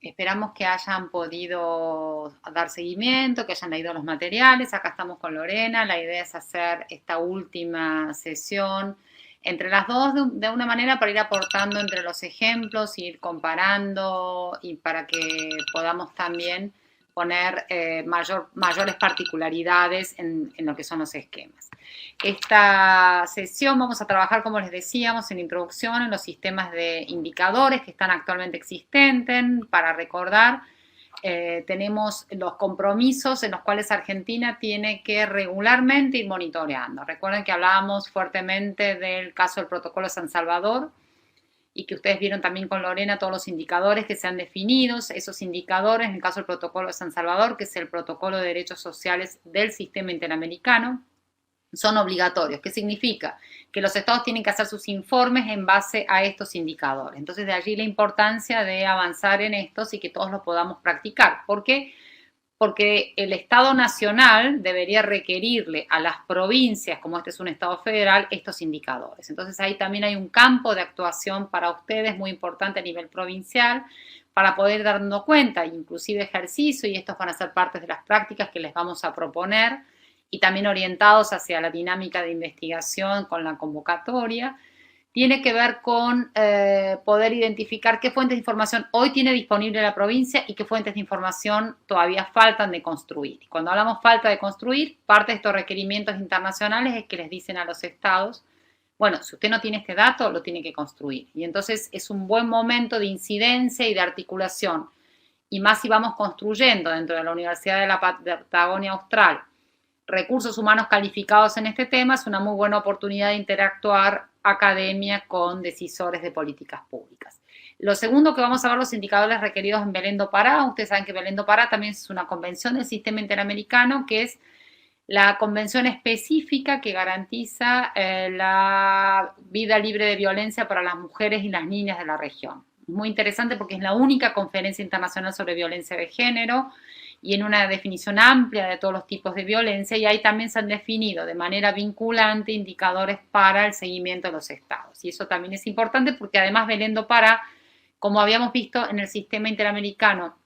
Esperamos que hayan podido dar seguimiento, que hayan leído los materiales. Acá estamos con Lorena. La idea es hacer esta última sesión entre las dos de una manera para ir aportando entre los ejemplos, ir comparando y para que podamos también poner mayores particularidades en lo que son los esquemas. Esta sesión vamos a trabajar, como les decíamos, en introducción en los sistemas de indicadores que están actualmente existentes. Para recordar, tenemos los compromisos en los cuales Argentina tiene que regularmente ir monitoreando. Recuerden que hablábamos fuertemente del caso del protocolo San Salvador y que ustedes vieron también con Lorena todos los indicadores que se han definido. Esos indicadores, en el caso del protocolo de San Salvador, que es el protocolo de derechos sociales del sistema interamericano, son obligatorios. ¿Qué significa? Que los estados tienen que hacer sus informes en base a estos indicadores. Entonces, de allí la importancia de avanzar en estos y que todos lo podamos practicar. ¿Por qué? Porque el Estado nacional debería requerirle a las provincias, como este es un Estado federal, estos indicadores. Entonces, ahí también hay un campo de actuación para ustedes muy importante a nivel provincial para poder darnos cuenta, inclusive ejercicio, y estos van a ser partes de las prácticas que les vamos a proponer, y también orientados hacia la dinámica de investigación con la convocatoria, tiene que ver con poder identificar qué fuentes de información hoy tiene disponible la provincia y qué fuentes de información todavía faltan de construir. Cuando hablamos falta de construir, parte de estos requerimientos internacionales es que les dicen a los estados, bueno, si usted no tiene este dato, lo tiene que construir. Y entonces es un buen momento de incidencia y de articulación. Y más si vamos construyendo dentro de la Universidad de la Patagonia Austral recursos humanos calificados en este tema, es una muy buena oportunidad de interactuar academia con decisores de políticas públicas. Lo segundo que vamos a ver, los indicadores requeridos en Belén do Pará. Ustedes saben que Belén do Pará también es una convención del sistema interamericano, que es la convención específica que garantiza la vida libre de violencia para las mujeres y las niñas de la región. Muy interesante porque es la única conferencia internacional sobre violencia de género y en una definición amplia de todos los tipos de violencia, y ahí también se han definido de manera vinculante indicadores para el seguimiento de los estados. Y eso también es importante porque además Belén do Pará, como habíamos visto en el sistema interamericano,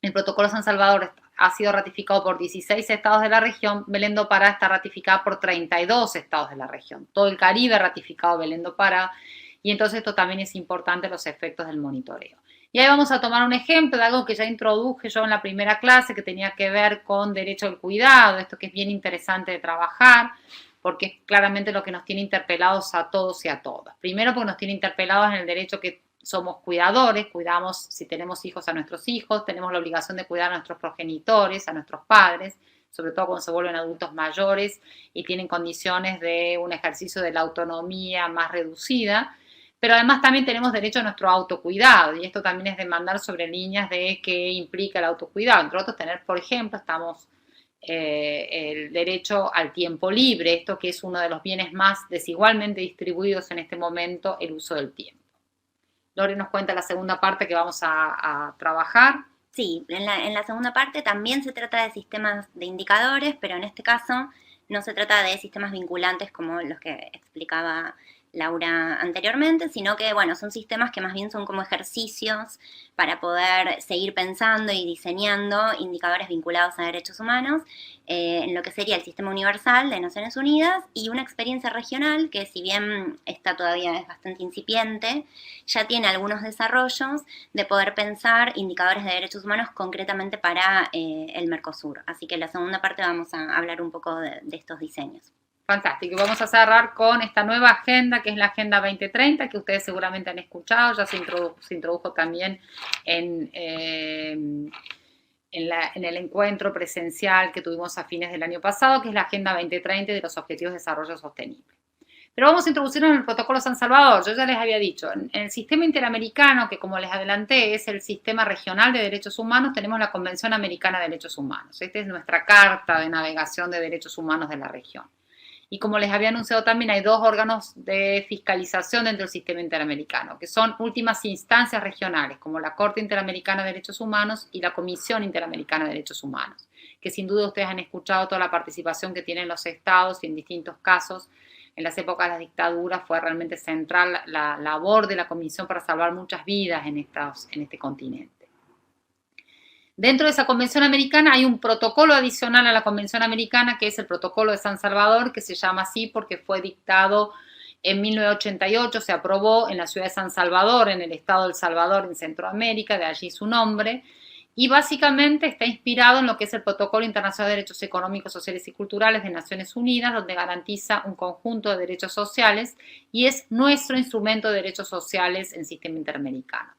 el protocolo San Salvador ha sido ratificado por 16 estados de la región, Belén do Pará está ratificada por 32 estados de la región. Todo el Caribe ha ratificado Belén do Pará, y entonces esto también es importante, los efectos del monitoreo. Y ahí vamos a tomar un ejemplo de algo que ya introduje yo en la primera clase, que tenía que ver con derecho al cuidado, esto que es bien interesante de trabajar, porque es claramente lo que nos tiene interpelados a todos y a todas. Primero porque nos tiene interpelados en el derecho que somos cuidadores, cuidamos, si tenemos hijos, a nuestros hijos, tenemos la obligación de cuidar a nuestros progenitores, a nuestros padres, sobre todo cuando se vuelven adultos mayores y tienen condiciones de un ejercicio de la autonomía más reducida. Pero además también tenemos derecho a nuestro autocuidado, y esto también es demandar sobre líneas de qué implica el autocuidado. Entre otros, tener, por ejemplo, el derecho al tiempo libre, esto que es uno de los bienes más desigualmente distribuidos en este momento, el uso del tiempo. Lore nos cuenta la segunda parte que vamos a trabajar. Sí, en la segunda parte también se trata de sistemas de indicadores, pero en este caso no se trata de sistemas vinculantes como los que explicaba Laura anteriormente, sino que, bueno, son sistemas que más bien son como ejercicios para poder seguir pensando y diseñando indicadores vinculados a derechos humanos, en lo que sería el Sistema Universal de Naciones Unidas y una experiencia regional que, si bien esta todavía es bastante incipiente, ya tiene algunos desarrollos de poder pensar indicadores de derechos humanos concretamente para el Mercosur. Así que en la segunda parte vamos a hablar un poco de estos diseños. Fantástico. Vamos a cerrar con esta nueva agenda, que es la Agenda 2030, que ustedes seguramente han escuchado, ya se introdujo también en el encuentro presencial que tuvimos a fines del año pasado, que es la Agenda 2030 de los Objetivos de Desarrollo Sostenible. Pero vamos a introducirnos en el Protocolo San Salvador. Yo ya les había dicho, en el sistema interamericano, que como les adelanté es el sistema regional de derechos humanos, tenemos la Convención Americana de Derechos Humanos. Esta es nuestra carta de navegación de derechos humanos de la región. Y como les había anunciado también, hay dos órganos de fiscalización dentro del sistema interamericano, que son últimas instancias regionales, como la Corte Interamericana de Derechos Humanos y la Comisión Interamericana de Derechos Humanos, que sin duda ustedes han escuchado toda la participación que tienen los estados y en distintos casos. En las épocas de la dictadura fue realmente central la labor de la Comisión para salvar muchas vidas en este continente. Dentro de esa Convención Americana hay un protocolo adicional a la Convención Americana, que es el Protocolo de San Salvador, que se llama así porque fue dictado en 1988, se aprobó en la ciudad de San Salvador, en el estado de El Salvador, en Centroamérica, de allí su nombre, y básicamente está inspirado en lo que es el Protocolo Internacional de Derechos Económicos, Sociales y Culturales de Naciones Unidas, donde garantiza un conjunto de derechos sociales y es nuestro instrumento de derechos sociales en sistema interamericano.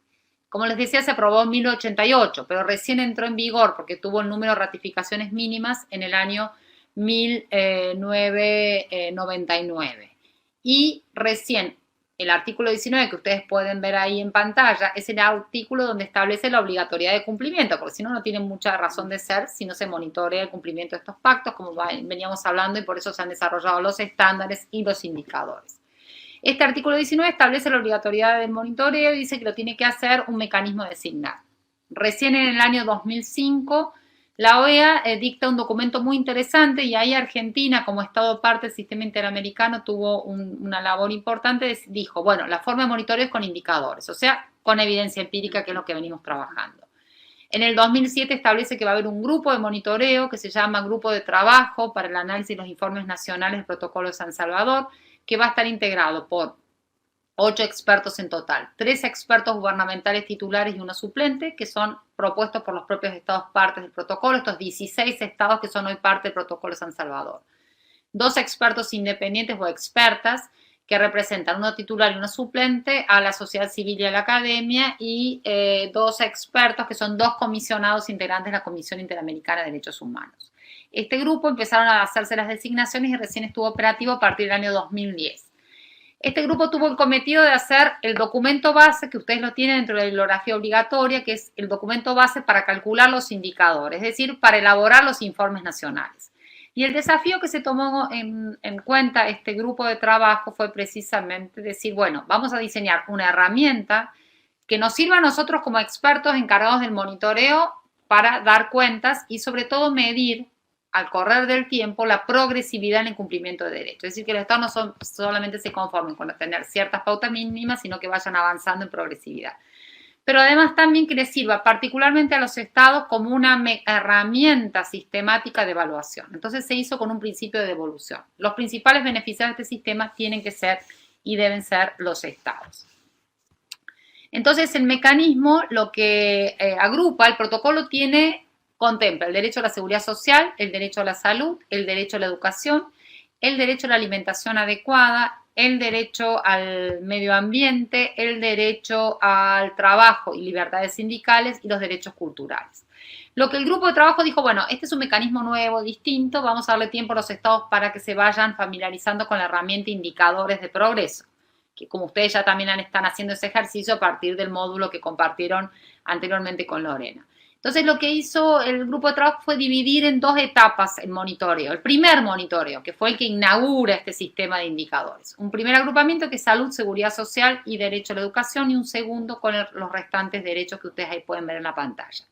Como les decía, se aprobó en 1988, pero recién entró en vigor porque tuvo el número de ratificaciones mínimas en el año 1999. Y recién el artículo 19 que ustedes pueden ver ahí en pantalla es el artículo donde establece la obligatoriedad de cumplimiento, porque si no, no tiene mucha razón de ser si no se monitorea el cumplimiento de estos pactos, como veníamos hablando, y por eso se han desarrollado los estándares y los indicadores. Este artículo 19 establece la obligatoriedad del monitoreo y dice que lo tiene que hacer un mecanismo designado. Recién en el año 2005, la OEA dicta un documento muy interesante y ahí Argentina, como Estado parte del sistema interamericano, tuvo una labor importante. Dijo, bueno, la forma de monitoreo es con indicadores, o sea, con evidencia empírica, que es lo que venimos trabajando. En el 2007 establece que va a haber un grupo de monitoreo que se llama Grupo de Trabajo para el Análisis de los Informes Nacionales del Protocolo de San Salvador, que va a estar integrado por 8 expertos en total, 3 expertos gubernamentales titulares y 1 suplente, que son propuestos por los propios estados partes del protocolo, estos 16 estados que son hoy parte del protocolo de San Salvador. 2 expertos independientes o expertas que representan uno titular y uno suplente a la sociedad civil y a la academia, y 2 expertos que son 2 comisionados integrantes de la Comisión Interamericana de Derechos Humanos. Este grupo empezaron a hacerse las designaciones y recién estuvo operativo a partir del año 2010. Este grupo tuvo el cometido de hacer el documento base, que ustedes lo tienen dentro de la bibliografía obligatoria, que es el documento base para calcular los indicadores, es decir, para elaborar los informes nacionales. Y el desafío que se tomó en cuenta este grupo de trabajo fue precisamente decir, bueno, vamos a diseñar una herramienta que nos sirva a nosotros como expertos encargados del monitoreo para dar cuentas y sobre todo medir al correr del tiempo la progresividad en el cumplimiento de derechos. Es decir, que los estados no solamente se conformen con tener ciertas pautas mínimas, sino que vayan avanzando en progresividad. Pero además también que les sirva particularmente a los estados como una herramienta sistemática de evaluación. Entonces se hizo con un principio de devolución. Los principales beneficiarios de este sistema tienen que ser y deben ser los estados. Entonces el mecanismo lo que agrupa, el protocolo contempla el derecho a la seguridad social, el derecho a la salud, el derecho a la educación, el derecho a la alimentación adecuada, el derecho al medio ambiente, el derecho al trabajo y libertades sindicales y los derechos culturales. Lo que el grupo de trabajo dijo, bueno, este es un mecanismo nuevo, distinto, vamos a darle tiempo a los estados para que se vayan familiarizando con la herramienta indicadores de progreso, que como ustedes ya también están haciendo ese ejercicio a partir del módulo que compartieron anteriormente con Lorena. Entonces lo que hizo el grupo de trabajo fue dividir en 2 etapas el monitoreo. El primer monitoreo, que fue el que inaugura este sistema de indicadores. Un primer agrupamiento que es salud, seguridad social y derecho a la educación, y un segundo con los restantes derechos que ustedes ahí pueden ver en la pantalla.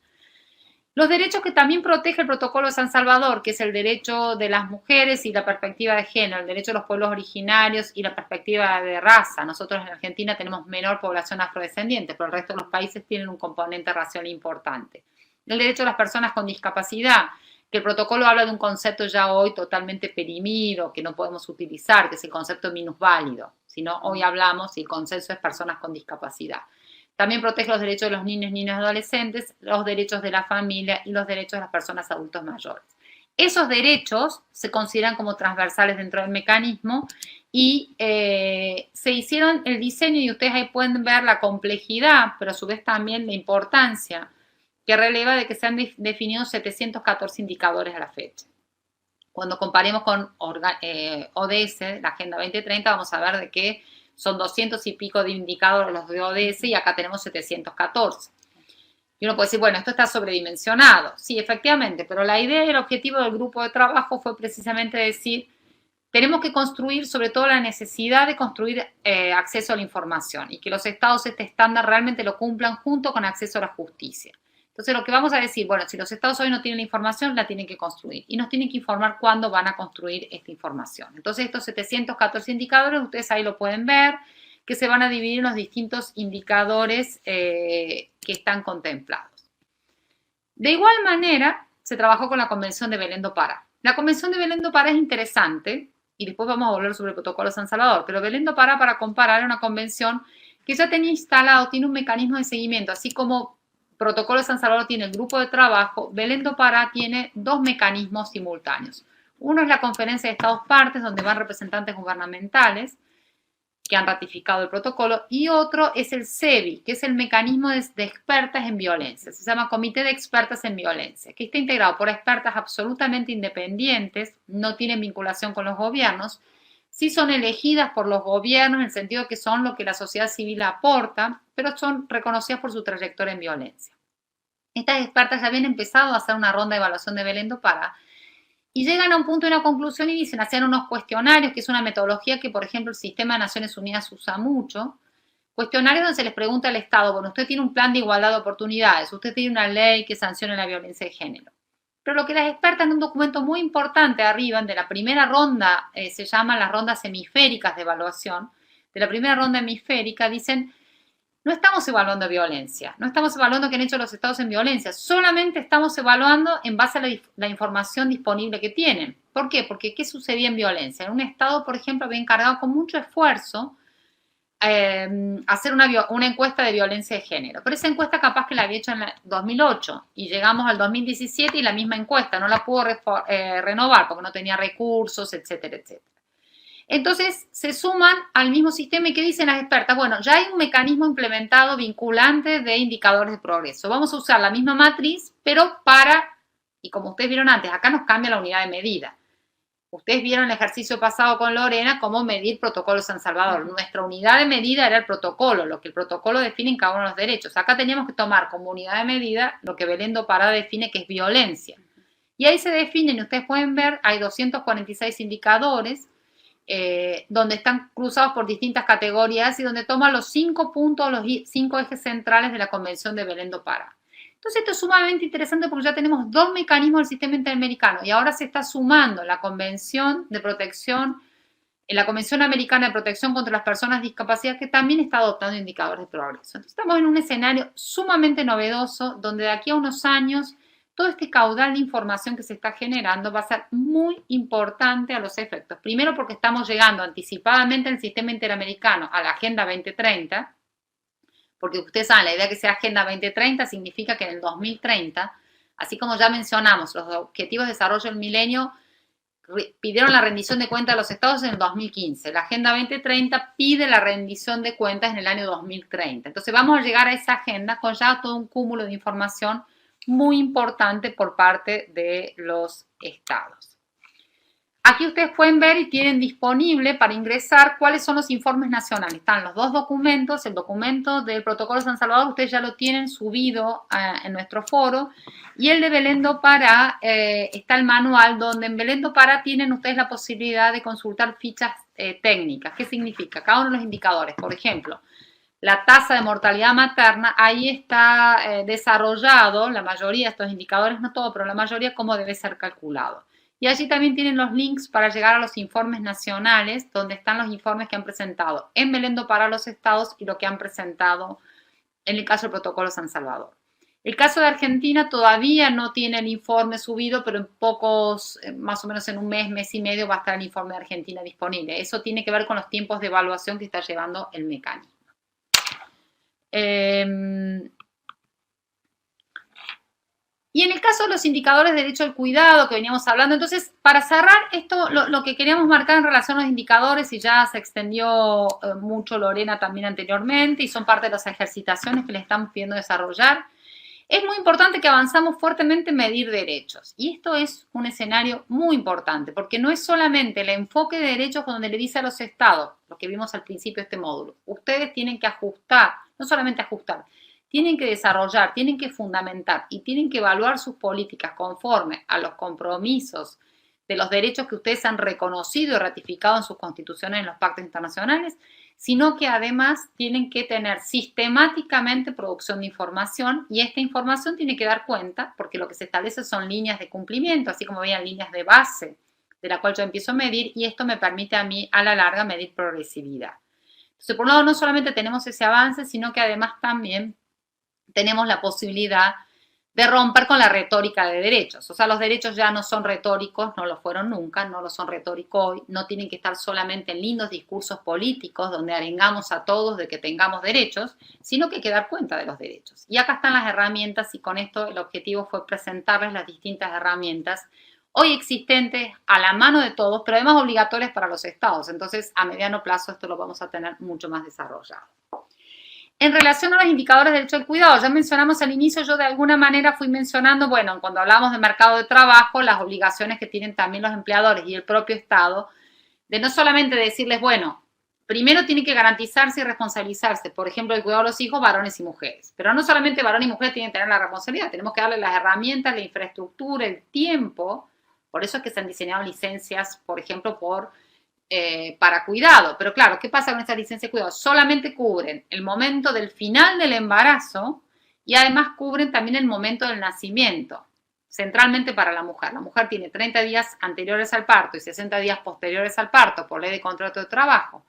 Los derechos que también protege el protocolo de San Salvador, que es el derecho de las mujeres y la perspectiva de género, el derecho de los pueblos originarios y la perspectiva de raza. Nosotros en Argentina tenemos menor población afrodescendiente, pero el resto de los países tienen un componente racial importante. El derecho de las personas con discapacidad, que el protocolo habla de un concepto ya hoy totalmente perimido, que no podemos utilizar, que es el concepto minusválido. Si no, hoy hablamos y el consenso es personas con discapacidad. También protege los derechos de los niños, niñas y adolescentes, los derechos de la familia y los derechos de las personas adultos mayores. Esos derechos se consideran como transversales dentro del mecanismo y se hicieron el diseño, y ustedes ahí pueden ver la complejidad, pero a su vez también la importancia que releva de que se han definido 714 indicadores a la fecha. Cuando comparemos con ODS, la Agenda 2030, vamos a ver de que son 200 y pico de indicadores los de ODS y acá tenemos 714. Y uno puede decir, bueno, esto está sobredimensionado. Sí, efectivamente, pero la idea y el objetivo del grupo de trabajo fue precisamente decir, tenemos que construir, sobre todo la necesidad de construir acceso a la información y que los estados este estándar realmente lo cumplan junto con acceso a la justicia. Entonces lo que vamos a decir, bueno, si los estados hoy no tienen la información, la tienen que construir y nos tienen que informar cuándo van a construir esta información. Entonces estos 714 indicadores, ustedes ahí lo pueden ver, que se van a dividir en los distintos indicadores que están contemplados. De igual manera, se trabajó con la Convención de Belén do Pará. La Convención de Belén do Pará es interesante, y después vamos a volver sobre el Protocolo de San Salvador, pero Belén do Pará, para comparar, es una convención que ya tenía instalado, tiene un mecanismo de seguimiento, así como Protocolo de San Salvador tiene el grupo de trabajo, Belén do Pará tiene dos mecanismos simultáneos. Uno es la Conferencia de Estados Partes, donde van representantes gubernamentales que han ratificado el protocolo, y otro es el CEBI, que es el mecanismo de expertas en violencia. Se llama Comité de Expertas en Violencia, que está integrado por expertas absolutamente independientes, no tienen vinculación con los gobiernos, sí son elegidas por los gobiernos en el sentido que son lo que la sociedad civil aporta, pero son reconocidas por su trayectoria en violencia. Estas expertas ya habían empezado a hacer una ronda de evaluación de Belén do Pará, y llegan a un punto de una conclusión y dicen, hacían unos cuestionarios, que es una metodología que, por ejemplo, el sistema de Naciones Unidas usa mucho, cuestionarios donde se les pregunta al Estado, bueno, usted tiene un plan de igualdad de oportunidades, usted tiene una ley que sancione la violencia de género. Pero lo que las expertas en un documento muy importante arriba, de la primera ronda, se llaman las rondas hemisféricas de evaluación, de la primera ronda hemisférica, dicen, no estamos evaluando violencia, no estamos evaluando qué han hecho los estados en violencia, solamente estamos evaluando en base a la información disponible que tienen. ¿Por qué? Porque ¿qué sucedía en violencia? En un estado, por ejemplo, había encargado con mucho esfuerzo hacer una encuesta de violencia de género, pero esa encuesta capaz que la había hecho en el 2008 y llegamos al 2017 y la misma encuesta no la pudo renovar porque no tenía recursos, etcétera, etcétera. Entonces se suman al mismo sistema y ¿qué dicen las expertas? Bueno, ya hay un mecanismo implementado vinculante de indicadores de progreso. Vamos a usar la misma matriz, pero y como ustedes vieron antes, acá nos cambia la unidad de medida. Ustedes vieron el ejercicio pasado con Lorena cómo medir protocolo San Salvador. Nuestra unidad de medida era el protocolo, lo que el protocolo define en cada uno de los derechos. Acá teníamos que tomar como unidad de medida lo que Belén do Pará define que es violencia. Y ahí se definen, y ustedes pueden ver, hay 246 indicadores, donde están cruzados por distintas categorías y donde toman los 5 puntos, los 5 ejes centrales de la Convención de Belén do Pará. Entonces esto es sumamente interesante porque ya tenemos dos mecanismos del sistema interamericano y ahora se está sumando la Convención de Protección, la Convención Americana de Protección contra las Personas Discapacitadas, que también está adoptando indicadores de progreso. Entonces estamos en un escenario sumamente novedoso donde de aquí a unos años todo este caudal de información que se está generando va a ser muy importante a los efectos. Primero porque estamos llegando anticipadamente al sistema interamericano, a la Agenda 2030, porque ustedes saben, la idea que sea Agenda 2030 significa que en el 2030, así como ya mencionamos, los Objetivos de Desarrollo del Milenio pidieron la rendición de cuentas de los estados en el 2015. La Agenda 2030 pide la rendición de cuentas en el año 2030. Entonces vamos a llegar a esa agenda con ya todo un cúmulo de información muy importante por parte de los estados. Aquí ustedes pueden ver y tienen disponible para ingresar cuáles son los informes nacionales. Están los dos documentos, el documento del Protocolo de San Salvador, ustedes ya lo tienen subido en nuestro foro, y el de Belén do Pará está el manual, donde en Belén do Pará tienen ustedes la posibilidad de consultar fichas técnicas. ¿Qué significa? Cada uno de los indicadores, por ejemplo, la tasa de mortalidad materna, ahí está desarrollado, la mayoría de estos indicadores, no todo, pero la mayoría, cómo debe ser calculado. Y allí también tienen los links para llegar a los informes nacionales, donde están los informes que han presentado en Belén do Pará los estados y lo que han presentado en el caso del Protocolo San Salvador. El caso de Argentina todavía no tiene el informe subido, pero en pocos, más o menos en un mes, mes y medio, va a estar el informe de Argentina disponible. Eso tiene que ver con los tiempos de evaluación que está llevando el mecanismo. Y en el caso de los indicadores de derecho al cuidado que veníamos hablando, entonces, para cerrar esto, lo que queríamos marcar en relación a los indicadores, y ya se extendió mucho Lorena también anteriormente, y son parte de las ejercitaciones que le estamos pidiendo desarrollar, es muy importante que avanzamos fuertemente en medir derechos. Y esto es un escenario muy importante, porque no es solamente el enfoque de derechos donde le dice a los estados, lo que vimos al principio de este módulo, ustedes tienen que ajustar, no solamente ajustar, tienen que desarrollar, tienen que fundamentar y tienen que evaluar sus políticas conforme a los compromisos de los derechos que ustedes han reconocido y ratificado en sus constituciones, en los pactos internacionales, sino que además tienen que tener sistemáticamente producción de información, y esta información tiene que dar cuenta, porque lo que se establece son líneas de cumplimiento, así como veían líneas de base, de la cual yo empiezo a medir, y esto me permite a mí a la larga medir progresividad. Entonces, por un lado, no solamente tenemos ese avance, sino que además también tenemos la posibilidad de romper con la retórica de derechos. O sea, los derechos ya no son retóricos, no lo fueron nunca, no lo son retóricos hoy, no tienen que estar solamente en lindos discursos políticos donde arengamos a todos de que tengamos derechos, sino que hay que dar cuenta de los derechos. Y acá están las herramientas y con esto el objetivo fue presentarles las distintas herramientas hoy existentes a la mano de todos, pero además obligatorias para los estados. Entonces, a mediano plazo esto lo vamos a tener mucho más desarrollado. En relación a los indicadores de derecho al cuidado, ya mencionamos al inicio, yo de alguna manera fui mencionando, bueno, cuando hablamos de mercado de trabajo, las obligaciones que tienen también los empleadores y el propio Estado, de no solamente decirles, bueno, primero tienen que garantizarse y responsabilizarse, por ejemplo, el cuidado de los hijos, varones y mujeres. Pero no solamente varones y mujeres tienen que tener la responsabilidad, tenemos que darle las herramientas, la infraestructura, el tiempo. Por eso es que se han diseñado licencias, por ejemplo, para cuidado. Pero claro, ¿qué pasa con estas licencias de cuidado? Solamente cubren el momento del final del embarazo y además cubren también el momento del nacimiento, centralmente para la mujer. La mujer tiene 30 días anteriores al parto y 60 días posteriores al parto por ley de contrato de trabajo.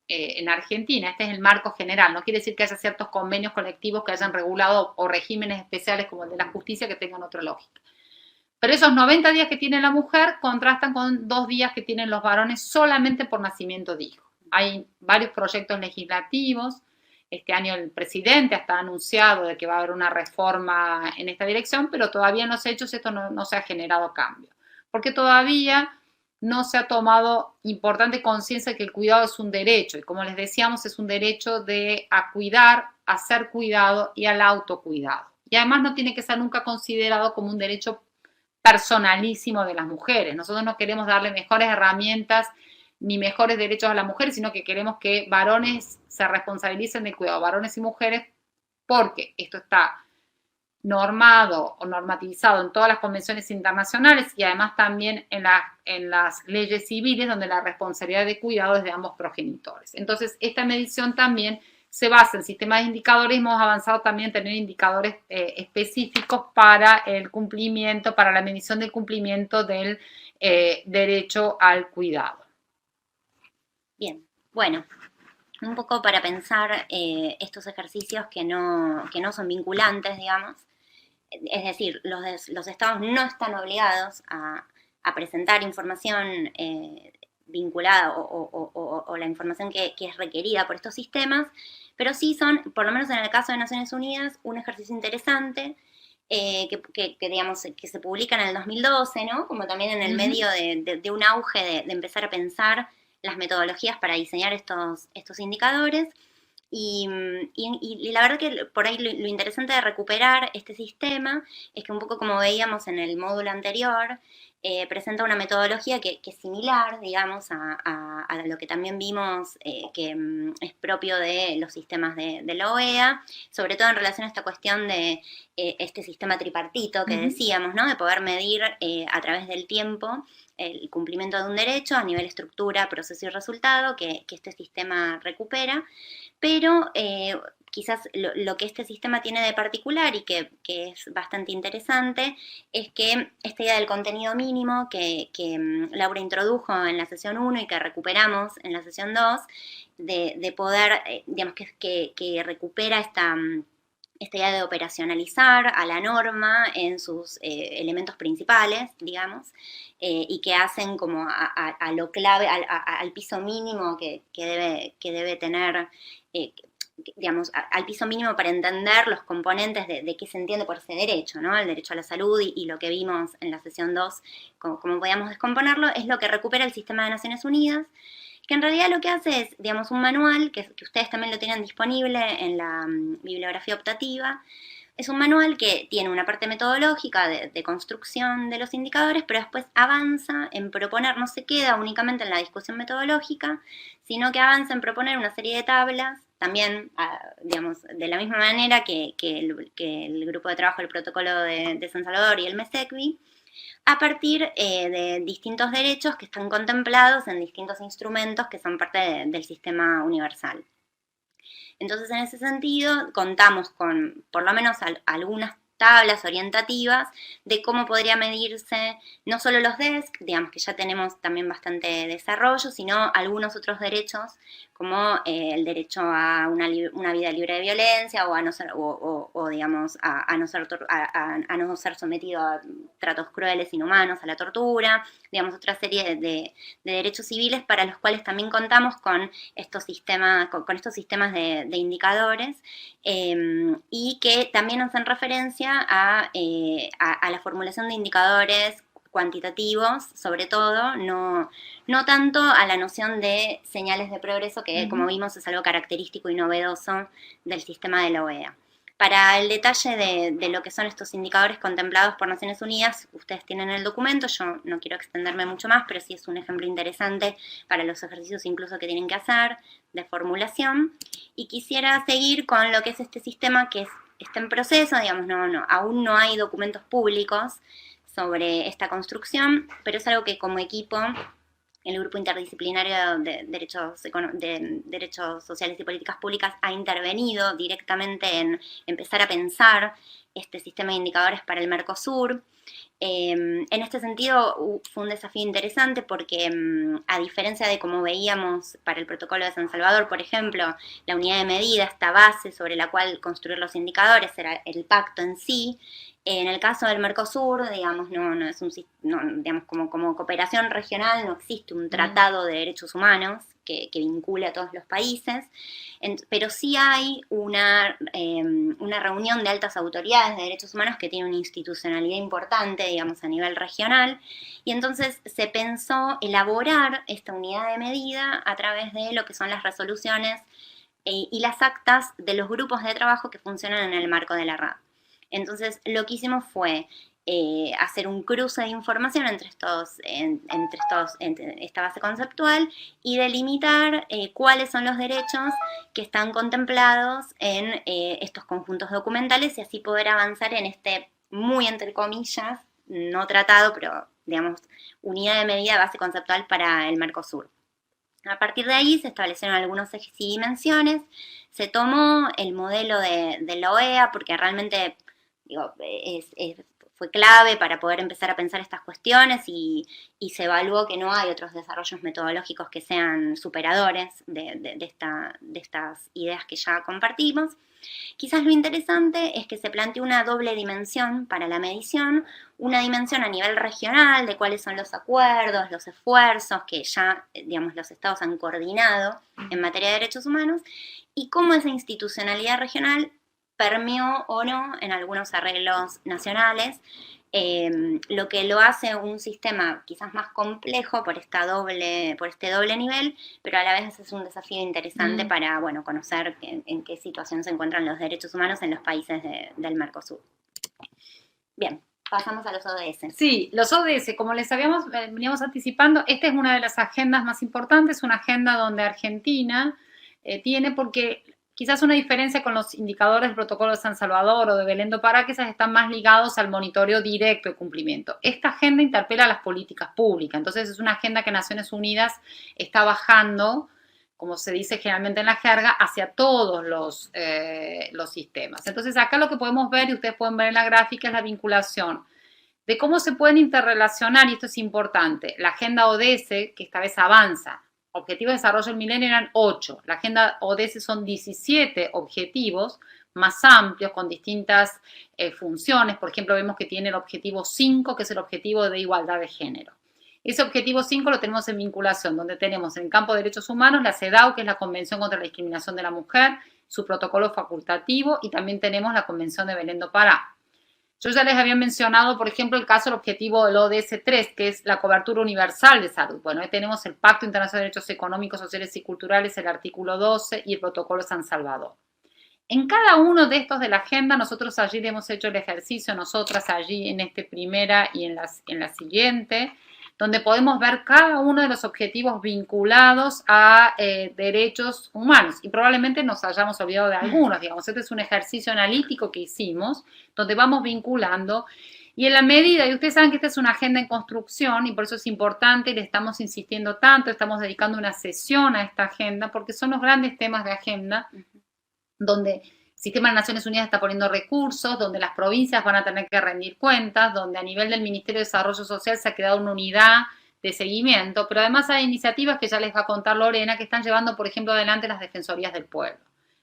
En Argentina, este es el marco general, no quiere decir que haya ciertos convenios colectivos que hayan regulado o regímenes especiales como el de la justicia que tengan otra lógica. Pero esos 90 días que tiene la mujer contrastan con 2 días que tienen los varones solamente por nacimiento de hijo. Hay varios proyectos legislativos. Este año el presidente hasta ha anunciado de que va a haber una reforma en esta dirección, pero todavía en los hechos esto no se ha generado cambio. Porque todavía no se ha tomado importante conciencia de que el cuidado es un derecho. Y como les decíamos, es un derecho a cuidar, a ser cuidado y al autocuidado. Y además no tiene que ser nunca considerado como un derecho personalísimo de las mujeres. Nosotros no queremos darle mejores herramientas ni mejores derechos a las mujeres, sino que queremos que varones se responsabilicen del cuidado, varones y mujeres, porque esto está normado o normativizado en todas las convenciones internacionales y además también en las leyes civiles donde la responsabilidad de cuidado es de ambos progenitores. Entonces, esta medición también se basa en sistemas de indicadores y hemos avanzado también en tener indicadores específicos para el cumplimiento, para la medición del cumplimiento del derecho al cuidado. Bien, bueno, un poco para pensar estos ejercicios que no son vinculantes, digamos. Es decir, los estados no están obligados a presentar información vinculada o la información que es requerida por estos sistemas, pero sí son, por lo menos en el caso de Naciones Unidas, un ejercicio interesante digamos, que se publica en el 2012, ¿no? Como también en el medio de un auge de empezar a pensar las metodologías para diseñar estos indicadores. Y la verdad que por ahí lo interesante de recuperar este sistema es que un poco como veíamos en el módulo anterior, presenta una metodología que es similar, digamos, a lo que también vimos que es propio de los sistemas de la OEA, sobre todo en relación a esta cuestión de este sistema tripartito que decíamos, ¿no? De poder medir a través del tiempo el cumplimiento de un derecho a nivel estructura, proceso y resultado que este sistema recupera, pero quizás lo que este sistema tiene de particular y que es bastante interesante es que esta idea del contenido mínimo que Laura introdujo en la sesión 1 y que recuperamos en la sesión 2, de poder, digamos, que recupera esta idea de operacionalizar a la norma en sus elementos principales, digamos, y que hacen como a lo clave, al piso mínimo que debe tener, digamos, al piso mínimo para entender los componentes de qué se entiende por ese derecho, ¿no? El derecho a la salud y lo que vimos en la sesión 2, cómo podíamos descomponerlo, es lo que recupera el sistema de Naciones Unidas, que en realidad lo que hace es, digamos, un manual, que ustedes también lo tienen disponible en la bibliografía optativa. Es un manual que tiene una parte metodológica de construcción de los indicadores, pero después avanza en proponer, no se queda únicamente en la discusión metodológica, sino que avanza en proponer una serie de tablas, también, digamos, de la misma manera que el grupo de trabajo, el protocolo de San Salvador y el MESECVI, a partir de distintos derechos que están contemplados en distintos instrumentos que son parte del sistema universal. Entonces, en ese sentido, contamos con por lo menos algunas tablas orientativas de cómo podría medirse no solo los DESC, digamos que ya tenemos también bastante desarrollo, sino algunos otros derechos como el derecho a una vida libre de violencia o a no ser, digamos, a no ser sometido a tratos crueles, inhumanos, a la tortura, digamos, otra serie de derechos civiles para los cuales también contamos con estos sistemas, con estos sistemas de indicadores, y que también hacen referencia a la formulación de indicadores cuantitativos, sobre todo, no tanto a la noción de señales de progreso, que como vimos es algo característico y novedoso del sistema de la OEA. Para el detalle de lo que son estos indicadores contemplados por Naciones Unidas, ustedes tienen el documento, yo no quiero extenderme mucho más, pero sí es un ejemplo interesante para los ejercicios incluso que tienen que hacer de formulación. Y quisiera seguir con lo que es este sistema que está en proceso, digamos, aún no hay documentos públicos sobre esta construcción, pero es algo que como equipo el Grupo Interdisciplinario de Derechos Sociales y Políticas Públicas ha intervenido directamente en empezar a pensar este sistema de indicadores para el Mercosur. En este sentido fue un desafío interesante porque a diferencia de como veíamos para el protocolo de San Salvador, por ejemplo, la unidad de medida, esta base sobre la cual construir los indicadores era el pacto en sí. En el caso del Mercosur, digamos, digamos, como cooperación regional no existe un tratado de derechos humanos que vincule a todos los países, pero sí hay una reunión de altas autoridades de derechos humanos que tiene una institucionalidad importante, digamos, a nivel regional, y entonces se pensó elaborar esta unidad de medida a través de lo que son las resoluciones y las actas de los grupos de trabajo que funcionan en el marco de la RAD. Entonces, lo que hicimos fue hacer un cruce de información entre esta base conceptual y delimitar cuáles son los derechos que están contemplados en estos conjuntos documentales y así poder avanzar en este, muy entre comillas, no tratado, pero digamos, unidad de medida base conceptual para el Mercosur. A partir de ahí se establecieron algunos ejes y dimensiones, se tomó el modelo de la OEA porque realmente fue clave para poder empezar a pensar estas cuestiones y se evaluó que no hay otros desarrollos metodológicos que sean superadores de estas ideas que ya compartimos. Quizás lo interesante es que se plantea una doble dimensión para la medición, una dimensión a nivel regional de cuáles son los acuerdos, los esfuerzos que ya, digamos, los estados han coordinado en materia de derechos humanos y cómo esa institucionalidad regional permeó o no en algunos arreglos nacionales, lo que lo hace un sistema quizás más complejo por este doble nivel, pero a la vez es un desafío interesante para, bueno, conocer en qué situación se encuentran los derechos humanos en los países del Mercosur. Bien, pasamos a los ODS. Sí, los ODS, como les veníamos anticipando, esta es una de las agendas más importantes, una agenda donde Argentina tiene, porque quizás una diferencia con los indicadores del protocolo de San Salvador o de Belén do Pará, que esas están más ligados al monitoreo directo de cumplimiento. Esta agenda interpela las políticas públicas, entonces es una agenda que Naciones Unidas está bajando, como se dice generalmente en la jerga, hacia todos los sistemas. Entonces acá lo que podemos ver, y ustedes pueden ver en la gráfica, es la vinculación de cómo se pueden interrelacionar, y esto es importante, la agenda ODS, que esta vez avanza. Objetivos de Desarrollo del Milenio eran 8, la agenda ODS son 17 objetivos más amplios con distintas funciones. Por ejemplo, vemos que tiene el objetivo 5, que es el objetivo de igualdad de género. Ese objetivo 5 lo tenemos en vinculación, donde tenemos en el campo de derechos humanos la CEDAW, que es la Convención contra la Discriminación de la Mujer, su protocolo facultativo, y también tenemos la Convención de Belén do Pará. Yo ya les había mencionado, por ejemplo, el caso del objetivo del ODS 3, que es la cobertura universal de salud. Bueno, ahí tenemos el Pacto Internacional de Derechos Económicos, Sociales y Culturales, el artículo 12 y el protocolo San Salvador. En cada uno de estos de la agenda, nosotros allí le hemos hecho el ejercicio, nosotras allí en esta primera y en la siguiente, donde podemos ver cada uno de los objetivos vinculados a derechos humanos. Y probablemente nos hayamos olvidado de algunos, digamos. Este es un ejercicio analítico que hicimos, donde vamos vinculando. Y en la medida, y ustedes saben que esta es una agenda en construcción, y por eso es importante, y le estamos insistiendo tanto, estamos dedicando una sesión a esta agenda, porque son los grandes temas de agenda, donde el Sistema de Naciones Unidas está poniendo recursos, donde las provincias van a tener que rendir cuentas, donde a nivel del Ministerio de Desarrollo Social se ha creado una unidad de seguimiento, pero además hay iniciativas que ya les va a contar Lorena que están llevando, por ejemplo, adelante las Defensorías del Pueblo.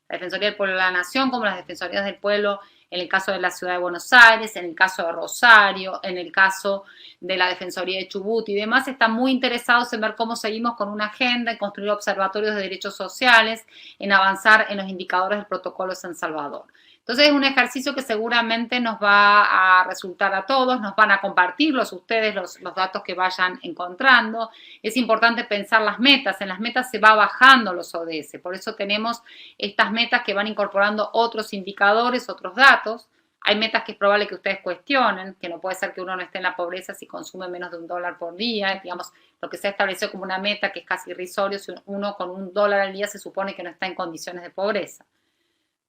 La Defensoría del Pueblo de la Nación, como las Defensorías del Pueblo en el caso de la Ciudad de Buenos Aires, en el caso de Rosario, en el caso de la Defensoría de Chubut y demás, están muy interesados en ver cómo seguimos con una agenda, en construir observatorios de derechos sociales, en avanzar en los indicadores del protocolo de San Salvador. Entonces es un ejercicio que seguramente nos va a resultar a todos, nos van a compartirlos ustedes los datos que vayan encontrando. Es importante pensar las metas, en las metas se va bajando los ODS, por eso tenemos estas metas que van incorporando otros indicadores, otros datos. Hay metas que es probable que ustedes cuestionen, que no puede ser que uno no esté en la pobreza si consume menos de $1 por día, digamos, lo que se ha establecido como una meta que es casi irrisorio, si uno con $1 al día se supone que no está en condiciones de pobreza.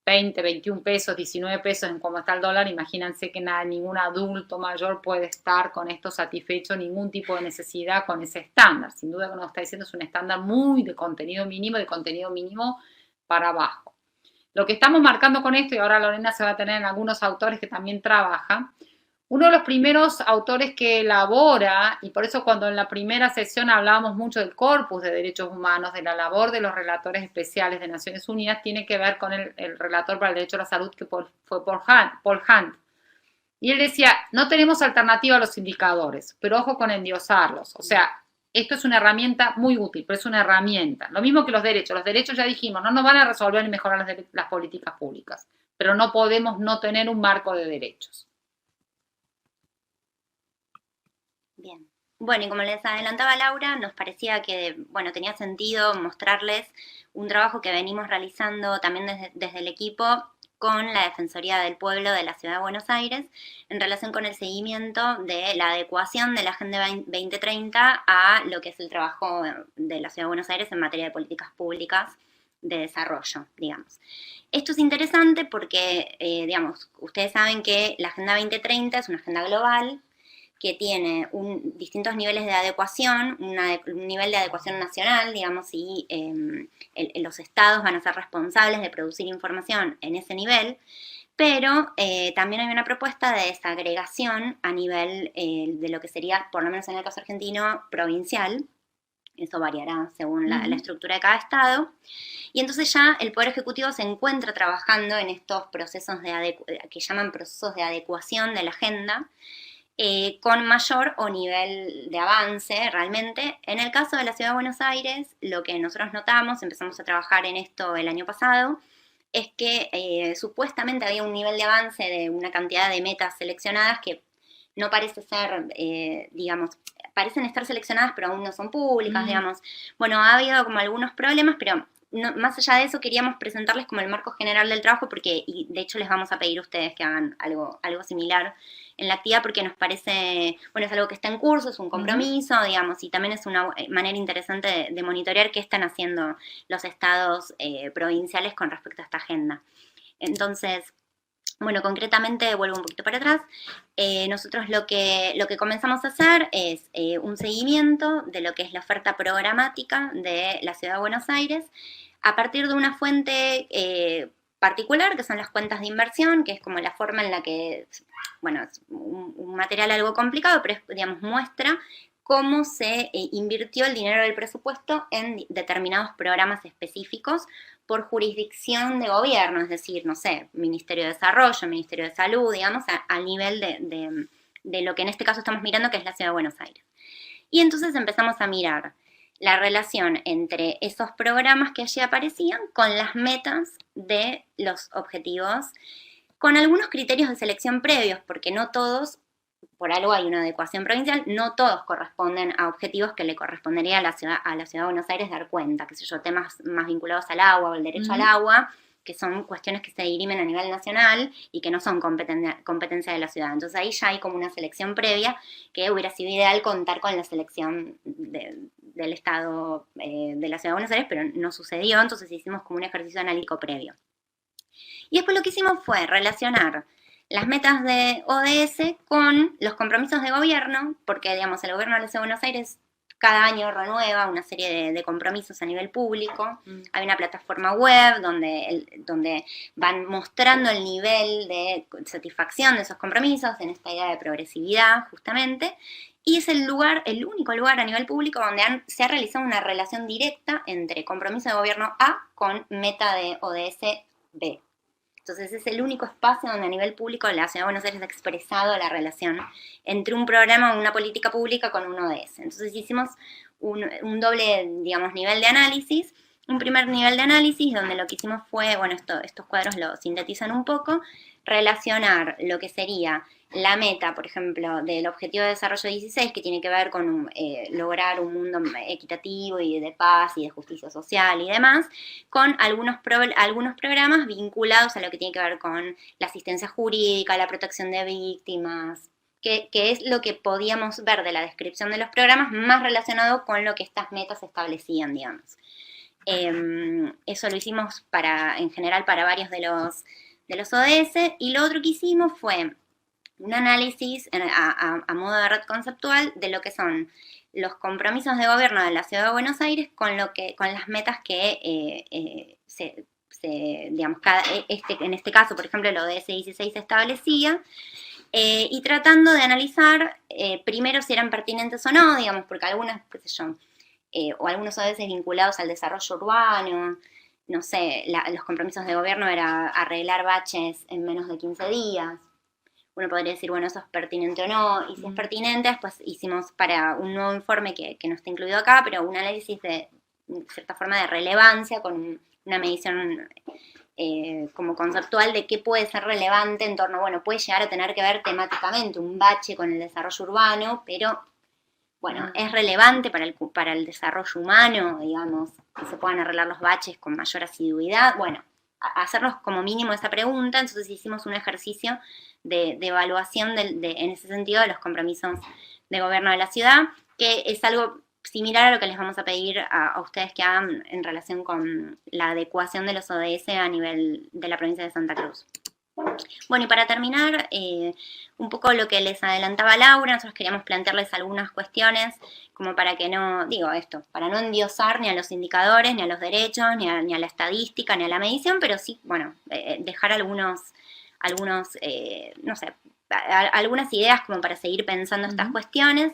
20, 21 pesos, 19 pesos en cómo está el dólar, imagínense que ningún adulto mayor puede estar con esto satisfecho, ningún tipo de necesidad con ese estándar. Sin duda, como nos está diciendo, es un estándar muy de contenido mínimo para abajo. Lo que estamos marcando con esto, y ahora Lorena se va a tener en algunos autores que también trabaja, uno de los primeros autores que elabora, y por eso cuando en la primera sesión hablábamos mucho del corpus de derechos humanos, de la labor de los relatores especiales de Naciones Unidas, tiene que ver con el relator para el derecho a la salud que fue Paul Hunt. Y él decía, no tenemos alternativa a los indicadores, pero ojo con endiosarlos. O sea, esto es una herramienta muy útil, pero es una herramienta. Lo mismo que los derechos ya dijimos, no nos van a resolver ni mejorar las políticas públicas, pero no podemos no tener un marco de derechos. Bien. Bueno, y como les adelantaba Laura, nos parecía que, bueno, tenía sentido mostrarles un trabajo que venimos realizando también desde el equipo con la Defensoría del Pueblo de la Ciudad de Buenos Aires en relación con el seguimiento de la adecuación de la Agenda 2030 a lo que es el trabajo de la Ciudad de Buenos Aires en materia de políticas públicas de desarrollo, digamos. Esto es interesante porque, digamos, ustedes saben que la Agenda 2030 es una agenda global que tiene distintos niveles de adecuación, un nivel de adecuación nacional, digamos, y los estados van a ser responsables de producir información en ese nivel, pero también hay una propuesta de desagregación a nivel de lo que sería, por lo menos en el caso argentino, provincial. Eso variará según la estructura de cada estado. Y entonces ya el Poder Ejecutivo se encuentra trabajando en estos procesos que llaman procesos de adecuación de la agenda, con mayor o nivel de avance realmente. En el caso de la Ciudad de Buenos Aires, lo que nosotros notamos, empezamos a trabajar en esto el año pasado, es que supuestamente había un nivel de avance de una cantidad de metas seleccionadas que no parece ser, digamos, parecen estar seleccionadas pero aún no son públicas, digamos. Bueno, ha habido como algunos problemas, pero no, más allá de eso queríamos presentarles como el marco general del trabajo porque, y de hecho les vamos a pedir a ustedes que hagan algo similar en la actividad porque nos parece, bueno, es algo que está en curso, es un compromiso, digamos, y también es una manera interesante de monitorear qué están haciendo los estados provinciales con respecto a esta agenda. Entonces, bueno, concretamente, vuelvo un poquito para atrás, nosotros lo que comenzamos a hacer es un seguimiento de lo que es la oferta programática de la Ciudad de Buenos Aires a partir de una fuente particular, que son las cuentas de inversión, que es como la forma en la que, bueno, es un material algo complicado, pero es, digamos, muestra cómo se invirtió el dinero del presupuesto en determinados programas específicos por jurisdicción de gobierno, es decir, no sé, Ministerio de Desarrollo, Ministerio de Salud, digamos, al nivel de lo que en este caso estamos mirando, que es la Ciudad de Buenos Aires. Y entonces empezamos a mirar la relación entre esos programas que allí aparecían con las metas de los objetivos, con algunos criterios de selección previos, porque no todos, por algo hay una adecuación provincial, no todos corresponden a objetivos que le correspondería a la ciudad de Buenos Aires dar cuenta, qué sé yo, temas más vinculados al agua o el derecho al agua, que son cuestiones que se dirimen a nivel nacional y que no son competencia de la ciudad. Entonces ahí ya hay como una selección previa que hubiera sido ideal contar con la selección del Estado de la Ciudad de Buenos Aires, pero no sucedió, entonces hicimos como un ejercicio analítico previo. Y después lo que hicimos fue relacionar las metas de ODS con los compromisos de gobierno, porque, digamos, el gobierno de la Ciudad de Buenos Aires cada año renueva una serie de compromisos a nivel público. Hay una plataforma web donde van mostrando el nivel de satisfacción de esos compromisos en esta idea de progresividad, justamente. Y es el único lugar a nivel público donde se ha realizado una relación directa entre compromiso de gobierno A con meta de ODS B. Entonces es el único espacio donde a nivel público la Ciudad de Buenos Aires ha expresado la relación entre un programa o una política pública con un ODS. Entonces hicimos un doble, digamos, nivel de análisis. Un primer nivel de análisis donde lo que hicimos fue, bueno, estos cuadros lo sintetizan un poco, relacionar lo que sería la meta, por ejemplo, del Objetivo de Desarrollo 16, que tiene que ver con lograr un mundo equitativo y de paz y de justicia social y demás, con algunos programas vinculados a lo que tiene que ver con la asistencia jurídica, la protección de víctimas, que es lo que podíamos ver de la descripción de los programas más relacionado con lo que estas metas establecían, digamos. Eso lo hicimos en general para varios de los ODS, y lo otro que hicimos fue un análisis a modo de red conceptual de lo que son los compromisos de gobierno de la Ciudad de Buenos Aires con las metas que digamos, en este caso, por ejemplo, el ODS 16 se establecía, y tratando de analizar primero si eran pertinentes o no, digamos, porque algunas, qué sé yo, o algunos ODS vinculados al desarrollo urbano, no sé, los compromisos de gobierno era arreglar baches en menos de 15 días. Uno podría decir, bueno, eso es pertinente o no, y si es pertinente, después hicimos para un nuevo informe que no está incluido acá, pero un análisis de cierta forma de relevancia con una medición como conceptual de qué puede ser relevante en torno, bueno, puede llegar a tener que ver temáticamente un bache con el desarrollo urbano, pero bueno, es relevante para el desarrollo humano, digamos, que se puedan arreglar los baches con mayor asiduidad. Bueno, hacernos como mínimo esa pregunta. Entonces hicimos un ejercicio de evaluación en ese sentido de los compromisos de gobierno de la ciudad, que es algo similar a lo que les vamos a pedir a ustedes que hagan en relación con la adecuación de los ODS a nivel de la provincia de Santa Cruz. Bueno, y para terminar, un poco lo que les adelantaba Laura, nosotros queríamos plantearles algunas cuestiones como para que no, para no endiosar ni a los indicadores, ni a los derechos, ni a la estadística, ni a la medición, pero sí, bueno, dejar algunos no sé, algunas ideas como para seguir pensando estas cuestiones.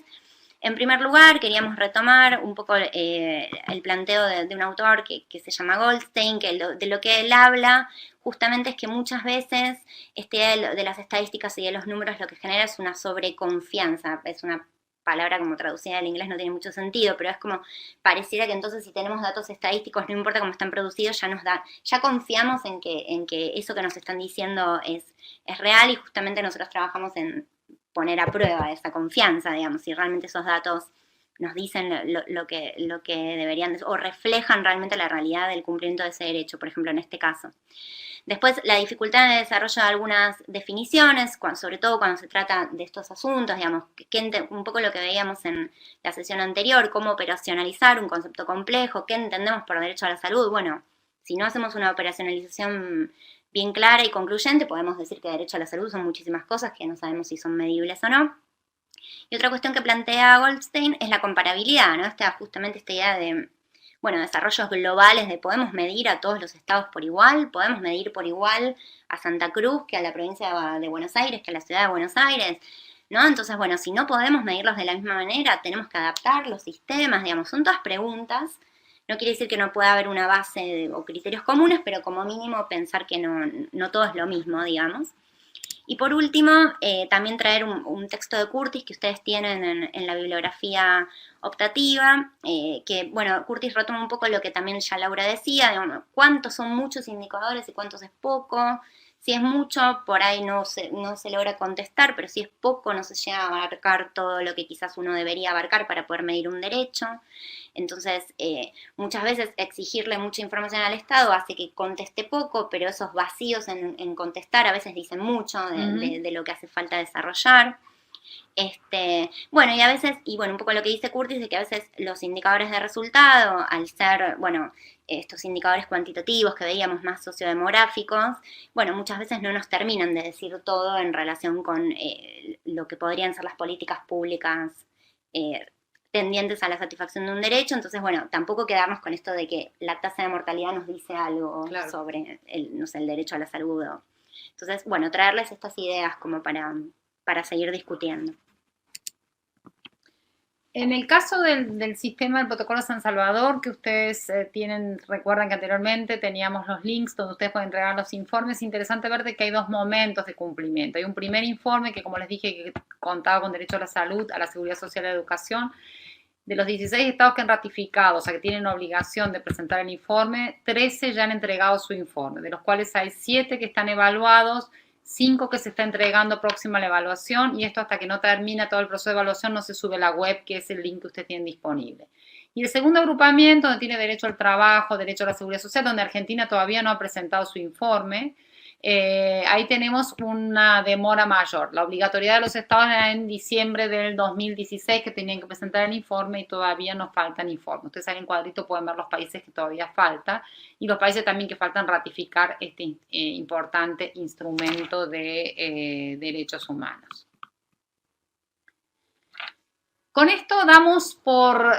En primer lugar, queríamos retomar un poco el planteo de un autor que se llama Goldstein, que de lo que él habla justamente es que muchas veces esta idea de las estadísticas y de los números lo que genera es una sobreconfianza. Es una palabra como traducida al inglés no tiene mucho sentido, pero es como pareciera que entonces si tenemos datos estadísticos, no importa cómo están producidos, ya confiamos en que eso que nos están diciendo es real, y justamente nosotros trabajamos en poner a prueba esa confianza, digamos, si realmente esos datos nos dicen lo que deberían, o reflejan realmente la realidad del cumplimiento de ese derecho, por ejemplo, en este caso. Después, la dificultad en el desarrollo de algunas definiciones, sobre todo cuando se trata de estos asuntos, digamos, un poco lo que veíamos en la sesión anterior, cómo operacionalizar un concepto complejo, qué entendemos por derecho a la salud. Bueno, si no hacemos una operacionalización bien clara y concluyente, podemos decir que derecho a la salud son muchísimas cosas que no sabemos si son medibles o no. Y otra cuestión que plantea Goldstein es la comparabilidad, ¿no? Justamente esta idea de, bueno, desarrollos globales, de podemos medir a todos los estados por igual, podemos medir por igual a Santa Cruz que a la provincia de Buenos Aires, que a la ciudad de Buenos Aires, ¿no? Entonces, bueno, si no podemos medirlos de la misma manera, tenemos que adaptar los sistemas, digamos, son todas preguntas. No quiere decir que no pueda haber una base o criterios comunes, pero como mínimo pensar que no todo es lo mismo, digamos. Y por último, también traer un texto de Curtis que ustedes tienen en la bibliografía optativa, que, bueno, Curtis retoma un poco lo que también ya Laura decía, digamos, cuántos son muchos indicadores y cuántos es poco. Si es mucho, por ahí no se logra contestar, pero si es poco, no se llega a abarcar todo lo que quizás uno debería abarcar para poder medir un derecho. Entonces, muchas veces exigirle mucha información al Estado hace que conteste poco, pero esos vacíos en contestar a veces dicen mucho de lo que hace falta desarrollar. Bueno, un poco lo que dice Curtis, de que a veces los indicadores de resultado, al ser, bueno, estos indicadores cuantitativos que veíamos más sociodemográficos, bueno, muchas veces no nos terminan de decir todo en relación con lo que podrían ser las políticas públicas tendientes a la satisfacción de un derecho. Entonces, bueno, tampoco quedarnos con esto de que la tasa de mortalidad nos dice algo sobre no sé, el derecho a la salud. Entonces, bueno, traerles estas ideas como para seguir discutiendo. En el caso del sistema del protocolo San Salvador, que ustedes recuerdan que anteriormente teníamos los links donde ustedes pueden entregar los informes, es interesante ver de que hay 2 momentos de cumplimiento. Hay un primer informe que, como les dije, que contaba con derecho a la salud, a la seguridad social y a la educación. De los 16 estados que han ratificado, o sea, que tienen obligación de presentar el informe, 13 ya han entregado su informe, de los cuales hay 7 que están evaluados, 5 que se está entregando próxima a la evaluación, y esto hasta que no termina todo el proceso de evaluación no se sube a la web, que es el link que usted tiene disponible. Y el segundo agrupamiento, donde tiene derecho al trabajo, derecho a la seguridad social, donde Argentina todavía no ha presentado su informe, ahí tenemos una demora mayor. La obligatoriedad de los estados era en diciembre del 2016 que tenían que presentar el informe y todavía nos faltan informes. Ustedes ahí en cuadrito pueden ver los países que todavía falta y los países también que faltan ratificar este importante instrumento de derechos humanos. Con esto damos por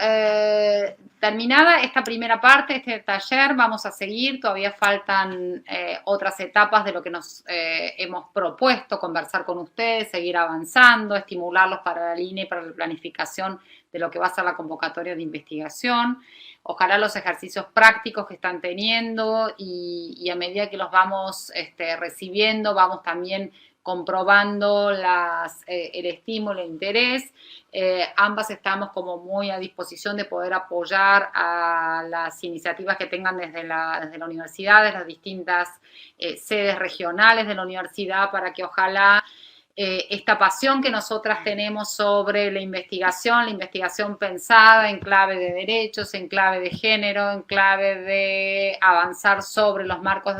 terminada esta primera parte, este taller. Vamos a seguir, todavía faltan otras etapas de lo que nos hemos propuesto conversar con ustedes, seguir avanzando, estimularlos para la línea y para la planificación de lo que va a ser la convocatoria de investigación. Ojalá los ejercicios prácticos que están teniendo y a medida que los vamos recibiendo, vamos también comprobando el estímulo, el interés. Ambas estamos como muy a disposición de poder apoyar a las iniciativas que tengan desde la universidad, desde las distintas sedes regionales de la universidad, para que ojalá esta pasión que nosotras tenemos sobre la investigación pensada en clave de derechos, en clave de género, en clave de avanzar sobre los marcos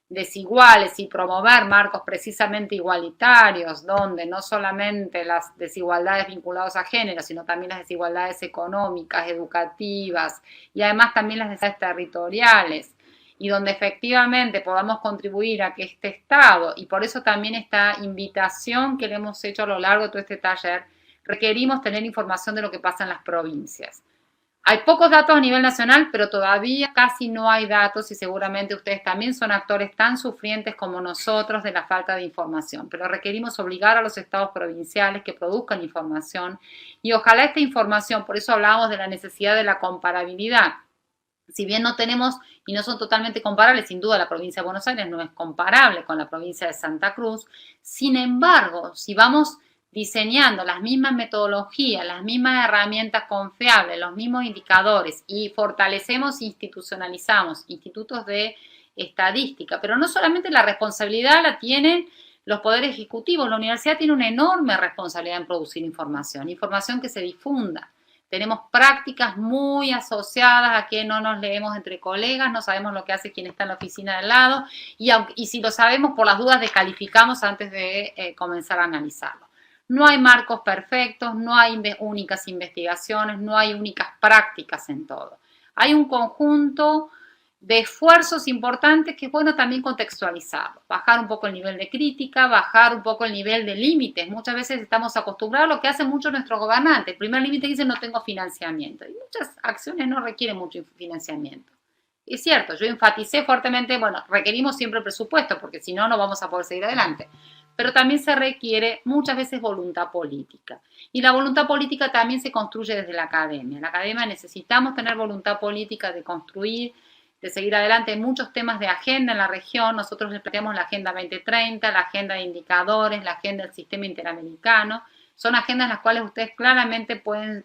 desiguales y promover marcos precisamente igualitarios, donde no solamente las desigualdades vinculadas a género, sino también las desigualdades económicas, educativas y además también las desigualdades territoriales, y donde efectivamente podamos contribuir a que este Estado, y por eso también esta invitación que le hemos hecho a lo largo de todo este taller, requerimos tener información de lo que pasa en las provincias. Hay pocos datos a nivel nacional, pero todavía casi no hay datos y seguramente ustedes también son actores tan sufrientes como nosotros de la falta de información. Pero requerimos obligar a los estados provinciales que produzcan información y ojalá esta información, por eso hablamos de la necesidad de la comparabilidad. Si bien no tenemos y no son totalmente comparables, sin duda la provincia de Buenos Aires no es comparable con la provincia de Santa Cruz, sin embargo, si vamos diseñando las mismas metodologías, las mismas herramientas confiables, los mismos indicadores y fortalecemos e institucionalizamos institutos de estadística, pero no solamente la responsabilidad la tienen los poderes ejecutivos, la universidad tiene una enorme responsabilidad en producir información que se difunda. Tenemos prácticas muy asociadas a que no nos leemos entre colegas, no sabemos lo que hace quien está en la oficina de al lado y si lo sabemos, por las dudas descalificamos antes de comenzar a analizarlo. No hay marcos perfectos, no hay únicas investigaciones, no hay únicas prácticas en todo. Hay un conjunto de esfuerzos importantes que es bueno también contextualizarlos, bajar un poco el nivel de crítica, bajar un poco el nivel de límites. Muchas veces estamos acostumbrados a lo que hacen muchos nuestros gobernantes. El primer límite dice no tengo financiamiento y muchas acciones no requieren mucho financiamiento. Es cierto, yo enfaticé fuertemente, bueno, requerimos siempre presupuesto porque si no, no vamos a poder seguir adelante. Pero también se requiere muchas veces voluntad política. Y la voluntad política también se construye desde la academia. En la academia necesitamos tener voluntad política de construir, de seguir adelante. Hay muchos temas de agenda en la región. Nosotros les planteamos la Agenda 2030, la Agenda de Indicadores, la Agenda del Sistema Interamericano. Son agendas en las cuales ustedes claramente pueden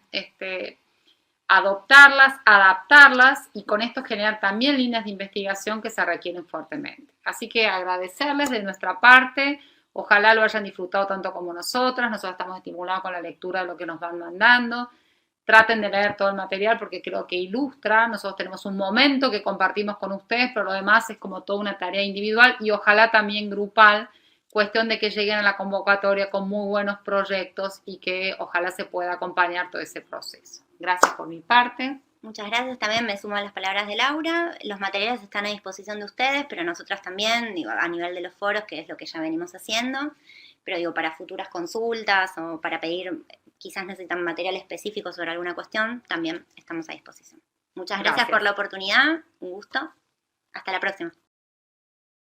adoptarlas, adaptarlas y con esto generar también líneas de investigación que se requieren fuertemente. Así que agradecerles de nuestra parte. Ojalá lo hayan disfrutado tanto como nosotras. Nosotros estamos estimulados con la lectura de lo que nos van mandando. Traten de leer todo el material porque creo que ilustra. Nosotros tenemos un momento que compartimos con ustedes, pero lo demás es como toda una tarea individual y ojalá también grupal. Cuestión de que lleguen a la convocatoria con muy buenos proyectos y que ojalá se pueda acompañar todo ese proceso. Gracias por mi parte. Muchas gracias, también me sumo a las palabras de Laura. Los materiales están a disposición de ustedes, pero nosotras también, digo, a nivel de los foros, que es lo que ya venimos haciendo, pero digo, para futuras consultas o para pedir quizás necesitan material específico sobre alguna cuestión, también estamos a disposición. Muchas gracias por la oportunidad, un gusto. Hasta la próxima.